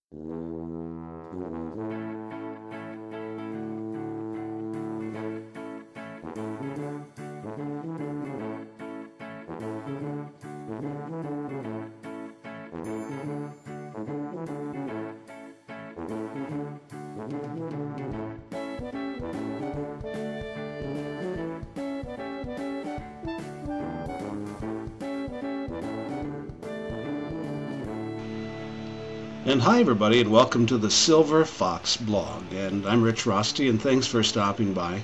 And hi everybody, and welcome to the Silver Fox blog. And I'm Rich Roste, and thanks for stopping by.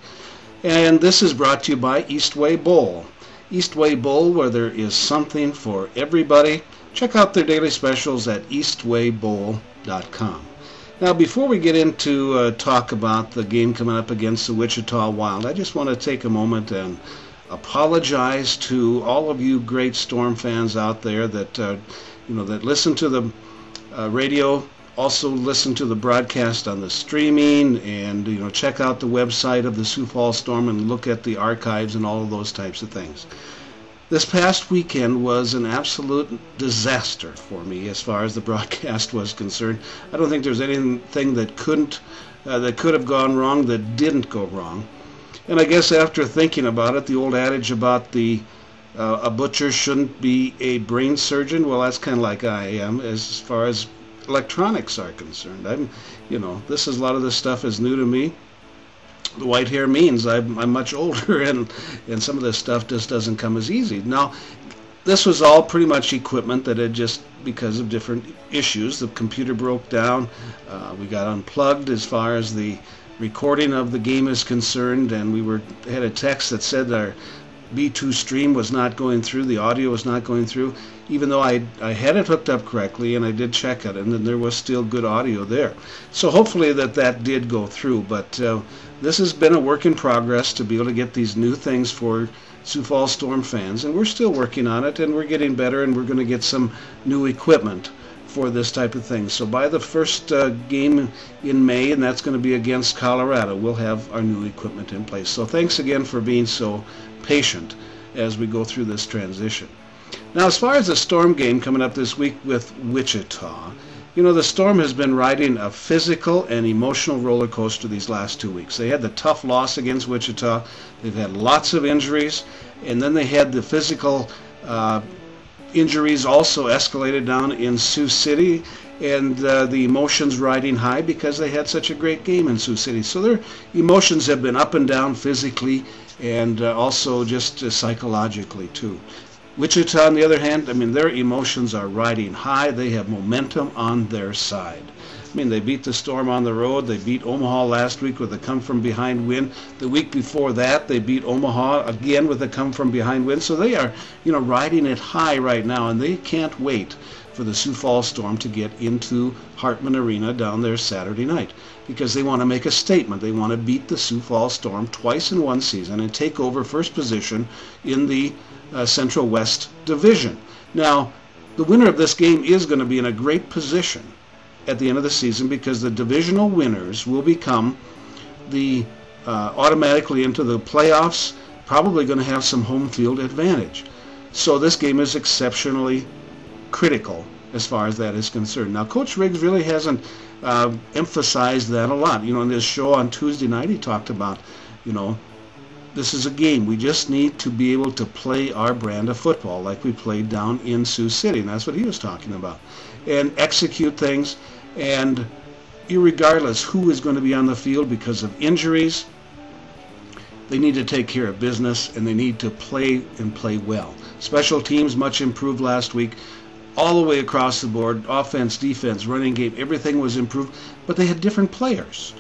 And this is brought to you by Eastway Bowl. Eastway Bowl, where there is something for everybody. Check out their daily specials at eastwaybowl.com. Now, before we get into talk about the game coming up against the Wichita Wild, I just want to take a moment and apologize to all of you great Storm fans out there that that listen to the radio, also listen to the broadcast on the streaming, and check out the website of the Sioux Falls Storm and look at the archives and all of those types of things. This past weekend was an absolute disaster for me as far as the broadcast was concerned. I don't think there's anything that could have gone wrong that didn't go wrong. And I guess after thinking about it, the old adage about a butcher shouldn't be a brain surgeon, well, that's kind of like I am as far as electronics are concerned. A lot of this stuff is new to me. The white hair means I'm much older, and some of this stuff just doesn't come as easy. Now, this was all pretty much equipment that had just, because of different issues, the computer broke down. We got unplugged as far as the recording of the game is concerned, and we had a text that said our B2 stream was not going through, the audio was not going through, even though I had it hooked up correctly and I did check it, and then there was still good audio there. So hopefully that did go through, but this has been a work in progress to be able to get these new things for Sioux Falls Storm fans, and we're still working on it, and we're getting better, and we're going to get some new equipment for this type of thing. So by the first game in May, and that's going to be against Colorado, we'll have our new equipment in place. So thanks again for being so patient as we go through this transition. Now, as far as the Storm game coming up this week with Wichita, the Storm has been riding a physical and emotional roller coaster these last 2 weeks. They had the tough loss against Wichita. They've had lots of injuries, and then they had the physical injuries also escalated down in Sioux City, and the emotions riding high because they had such a great game in Sioux City. So their emotions have been up and down physically, and also just psychologically too. Wichita, on the other hand, their emotions are riding high. They have momentum on their side. They beat the Storm on the road. They beat Omaha last week with a come-from-behind win. The week before that, they beat Omaha again with a come-from-behind win. So they are, riding it high right now, and they can't wait for the Sioux Falls Storm to get into Hartman Arena down there Saturday night, because they want to make a statement. They want to beat the Sioux Falls Storm twice in one season and take over first position in the Central West Division. Now, the winner of this game is going to be in a great position at the end of the season, because the divisional winners will become the automatically into the playoffs, probably going to have some home field advantage. So this game is exceptionally critical as far as that is concerned. Now, Coach Riggs really hasn't emphasized that a lot. In his show on Tuesday night, he talked about, this is a game. We just need to be able to play our brand of football like we played down in Sioux City, and that's what he was talking about, and execute things. And irregardless who is going to be on the field because of injuries, they need to take care of business, and they need to play and play well. Special teams much improved last week, all the way across the board. Offense, defense, running game, everything was improved, but they had different players.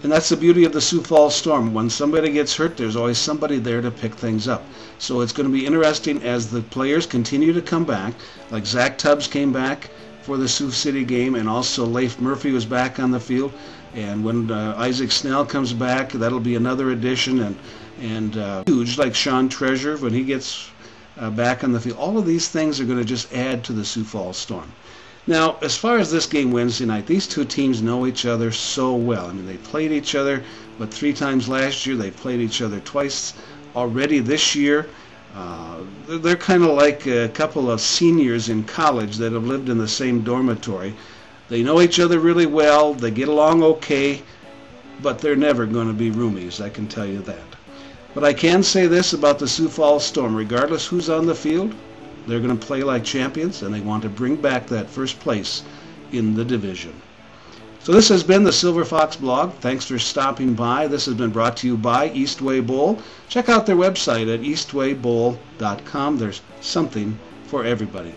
And that's the beauty of the Sioux Falls Storm. When somebody gets hurt, there's always somebody there to pick things up. So it's going to be interesting as the players continue to come back. Like Zach Tubbs came back for the Sioux City game, and also Leif Murphy was back on the field. And when Isaac Snell comes back, that'll be another addition. And huge, like Sean Treasure, when he gets back on the field. All of these things are going to just add to the Sioux Falls Storm. Now, as far as this game Wednesday night, these two teams know each other so well. They played each other, but 3 times last year. They played each other twice already this year. They're kind of like a couple of seniors in college that have lived in the same dormitory They know each other really well. They get along okay, but they're never going to be roomies, I can tell you that. But I can say this about the Sioux Falls Storm. Regardless who's on the field, they're going to play like champions, and they want to bring back that first place in the division. So this has been the Silver Fox Blog. Thanks for stopping by. This has been brought to you by Eastway Bowl. Check out their website at eastwaybowl.com. There's something for everybody.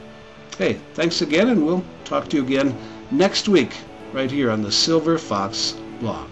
Hey, thanks again, and we'll talk to you again next week right here on the Silver Fox Blog.